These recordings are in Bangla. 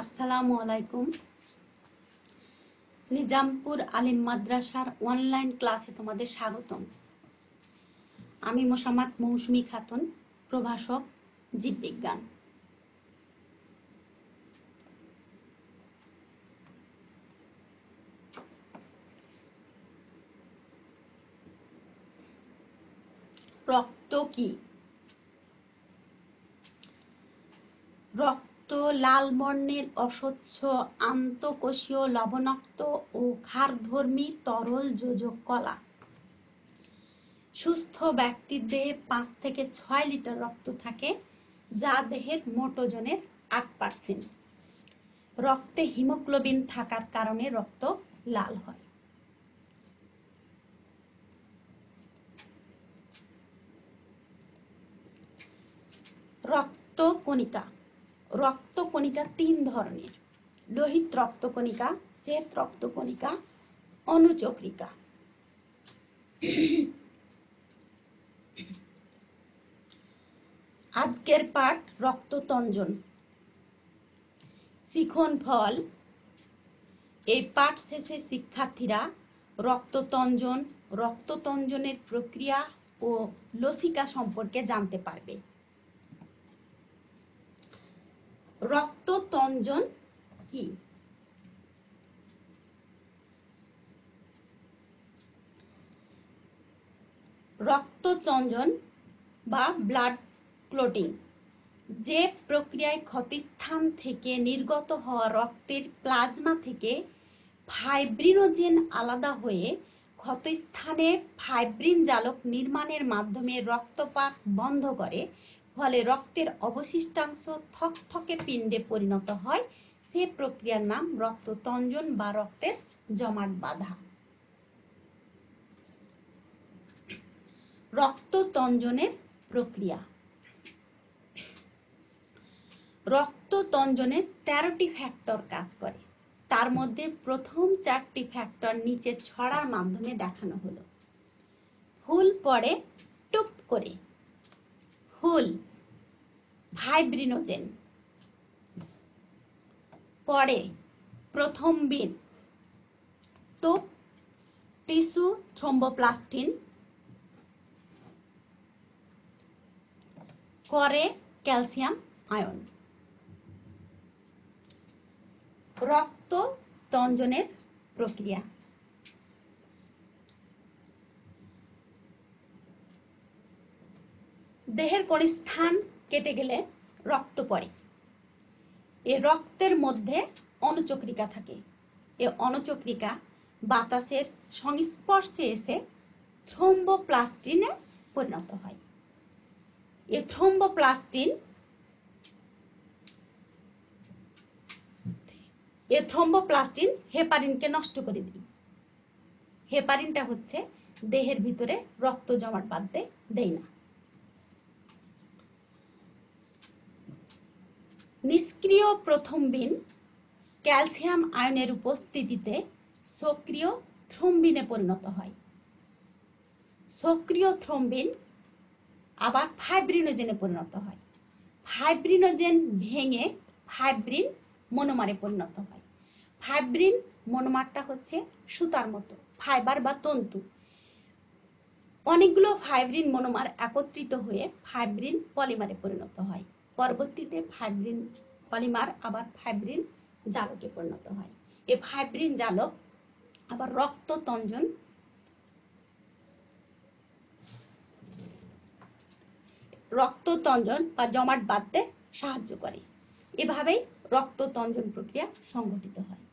আসসালামু আলাইকুম। নিজামপুর আলিম মাদ্রাসার অনলাইন ক্লাসে তোমাদের স্বাগতম। আমি মোসাম্মদ মৌসুমী খাতুন, প্রভাষক জীববিজ্ঞান। রক্ত কি? রক্ত লাল বর্ণের অস্বচ্ছ আন্তঃকোষীয় লবণাক্ত ও ক্ষারধর্মী তরল যোজক কলা। সুস্থ ব্যক্তির দেহে 5 থেকে 6 লিটার রক্ত থাকে, যা দেহের মোট ওজনের 8%। রক্তে হিমোগ্লোবিন থাকার কারণে রক্ত লাল হয়। রক্তকণিকা। রক্তকণিকা 3 ধরনের: লোহিত রক্তকণিকা, শ্বেত রক্তকণিকা, অনুচক্রিকা। আজকের পাঠ রক্ততঞ্জন। শিখন ফল। এই পাঠ শেষে শিক্ষার্থীরা রক্ততঞ্জন, রক্ততঞ্জনের প্রক্রিয়া ও লসিকা সম্পর্কে জানতে পারবে। রক্ততঞ্জন কি? রক্ততঞ্জন বা ব্লাড ক্লটিং যে প্রক্রিয়ায় ক্ষতস্থান থেকে নির্গত হওয়া রক্তের প্লাজমা থেকে ফাইব্রিনোজেন আলাদা হয়ে ক্ষতস্থানে ফাইব্রিন জালক নির্মাণের মাধ্যমে রক্তপাত বন্ধ করে, ফলে রক্তের অবশিষ্টাংশ থকথকে পিণ্ডে পরিণত হয়। সে প্রক্রিয়ার নাম রক্ততঞ্জন বা রক্তের জমাট বাঁধা। রক্ততঞ্জনের প্রক্রিয়া। রক্ততঞ্জনে 13টি ফ্যাক্টর কাজ করে। তার মধ্যে প্রথম 4টি ফ্যাক্টর নিচে ছড়ার মাধ্যমে দেখানো হলো। হুল পড়ে টুপ করে। হুল ফাইব্রিনোজেন পড়ে প্রথমবিন, টুপ টিস্যু থ্রোম্বোপ্লাস্টিন, করে ক্যালসিয়াম আয়ন। রক্ততঞ্জনের প্রক্রিয়া। দেহের কোন স্থান কেটে গেলে রক্ত পড়ে। এ রক্তের মধ্যে অনুচক্রিকা থাকে। এ অনুচক্রিকা বাতাসের সংস্পর্শে এসে থ্রোম্বোপ্লাস্টিনে পরিণত হয়। এ থ্রোম্বোপ্লাস্টিন হেপারিনকে নষ্ট করে দেয়। হেপারিনটা হচ্ছে দেহের ভিতরে রক্ত জমাট বাঁধতে দেয় না। নিষ্ক্রিয় প্রথমবিন ক্যালসিয়াম আয়নের উপস্থিতিতে সক্রিয় থ্রোম্বিনে পরিণত হয়। সক্রিয় থ্রোম্বিন আবার ফাইব্রিনোজেনে পরিণত হয়। ফাইব্রিনোজেন ভেঙে ফাইব্রিন মনোমারে পরিণত হয়। ফাইব্রিন মনোমারটা হচ্ছে সুতার মতো, ফাইবার বা তন্তু। অনেকগুলো ফাইব্রিন মনোমার একত্রিত হয়ে ফাইব্রিন পলিমারে পরিণত হয়। পরবর্তীতে ফাইব্রিন পলিমার আবার ফাইব্রিন জালকে পরিণত হয়। এই ফাইব্রিন জালক আবার রক্ততঞ্জন বা জমাট বাঁধতে সাহায্য করে। এভাবেই রক্ততঞ্জন প্রক্রিয়া সংঘটিত হয়।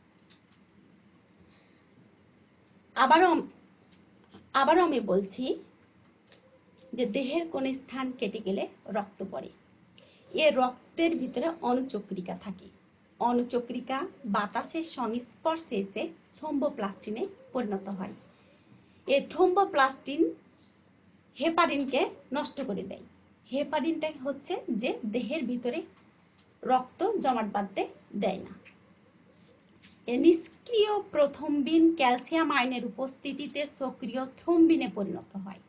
আবারও আমি বলছি যে দেহের কোন স্থান কেটে গেলে রক্ত পড়ে। এ রক্তের ভিতরে অনুচক্রিকা থাকে। অনুচক্রিকা বাতাসের সংস্পর্শে এসে থ্রোম্বোপ্লাস্টিনে পরিণত হয়। এ থ্রোম্বোপ্লাস্টিন হেপারিনকে নষ্ট করে দেয়। হেপারিনটা হচ্ছে যে দেহের ভিতরে রক্ত জমাট বাঁধতে দেয় না। নিষ্ক্রিয় প্রথমবিন ক্যালসিয়াম আয়নের উপস্থিতিতে সক্রিয় থ্রোম্বিনে পরিণত হয়।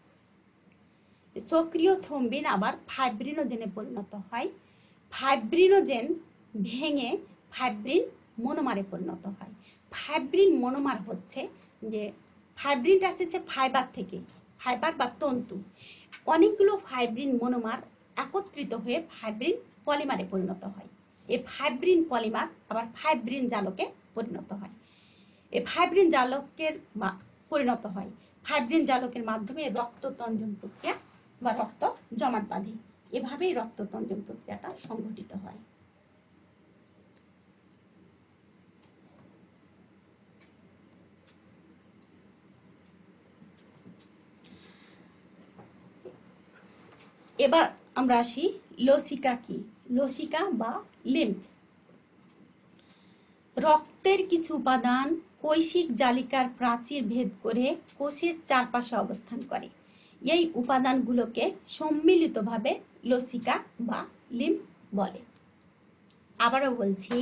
সক্রিয় থ্রোম্বিন আবার ফাইব্রিনোজেনে পরিণত হয়। ফাইব্রিনোজেন ভেঙে ফাইব্রিন মনোমারে পরিণত হয়। ফাইব্রিন মনোমার হচ্ছে যে ফাইব্রিনটা এসেছে ফাইবার থেকে, ফাইবার বা তন্তু। অনেকগুলো ফাইব্রিন মনোমার একত্রিত হয়ে ফাইব্রিন পলিমারে পরিণত হয়। এই ফাইব্রিন পলিমার আবার ফাইব্রিন জালকে পরিণত হয়। এই ফাইব্রিন জালকের পরিণত হয়। ফাইব্রিন জালকের মাধ্যমে রক্ততঞ্জন প্রক্রিয়া বা রক্ত জমাট বাঁধে। এভাবেই রক্ততঞ্জন প্রক্রিয়াটা সংঘটিত হয়। এবার আমরা আসি লসিকা কি। লসিকা বা লিম্ফ রক্তের কিছু উপাদান কৈশিক জালিকার প্রাচীর ভেদ করে কোষের চারপাশে অবস্থান করে। এই উপাদানগুলোকে সম্মিলিতভাবে লসিকা বা লিম্ফ বলে। আবারও বলছি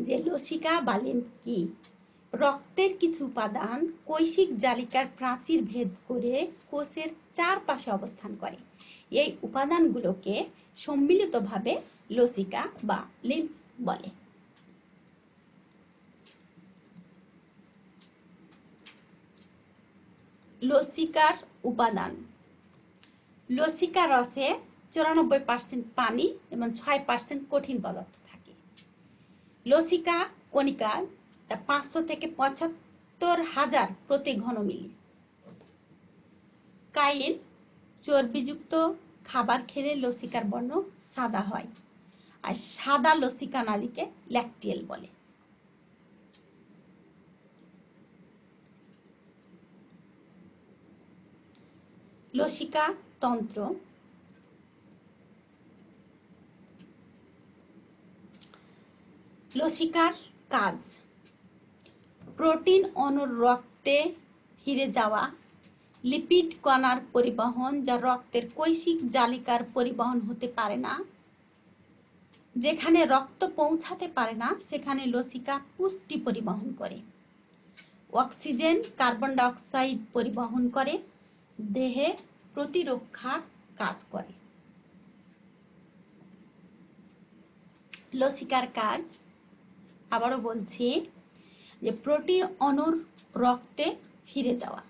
যে লসিকা বা লিম্ফ কি। রক্তের কিছু উপাদান কৈশিক জালিকার প্রাচীর ভেদ করে কোষের চারপাশে অবস্থান করে। এই উপাদানগুলোকে সম্মিলিতভাবে লসিকা বা লিম্ফ বলে। লসিকার উপাদান। লসিকা রসে 94% পানি এবং 6% কঠিন পদার্থ থাকে। লসিকা কণিকার 500 থেকে 75,000 প্রতি ঘনমিলি। কাইন চর্বিযুক্ত খাবার খেলে লসিকার বর্ণ সাদা হয়, আর সাদা লসিকা নালীকে ল্যাকটিয়েল বলে। লসিকা তন্ত্র। লসিকার কাজ প্রোটিন অণুর রক্তে ফিরে যাওয়া, লিপিড কণার পরিবহন যা রক্তের কৈশিক জালিকার পরিবহন হতে পারে না। যেখানে রক্ত পৌঁছাতে পারে না সেখানে লসিকা পুষ্টি পরিবহন করে। অক্সিজেন কার্বন ডাই অক্সাইড পরিবহন করে, দেহে প্রতিরক্ষার কাজ করে। লসিকার কাজ আবারও বলছি যে প্রোটিন অণুর রক্তে ফিরে যাওয়া,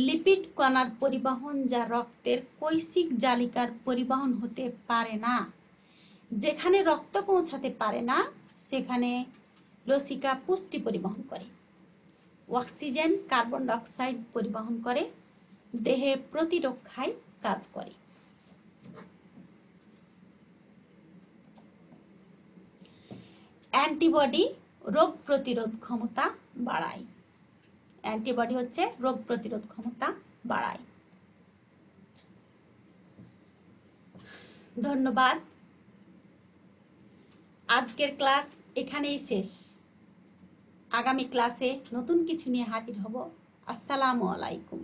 লিপিড কণার পরিবহন যা রক্তের কৈশিক জালিকার পরিবহন হতে পারে না। যেখানে রক্ত পৌঁছাতে পারে না সেখানে লসিকা পুষ্টি পরিবহন করে। অক্সিজেন কার্বন ডাই অক্সাইড পরিবহন করে, দেহে প্রতিরক্ষায় কাজ করে। অ্যান্টিবডি রোগ প্রতিরোধ ক্ষমতা বাড়ায়। অ্যান্টিবডি হচ্ছে রোগ প্রতিরোধ ক্ষমতা বাড়ায়। ধন্যবাদ। আজকের ক্লাস এখানেই শেষ। আগামী ক্লাসে নতুন কিছু নিয়ে হাজির হব। আসসালামু আলাইকুম।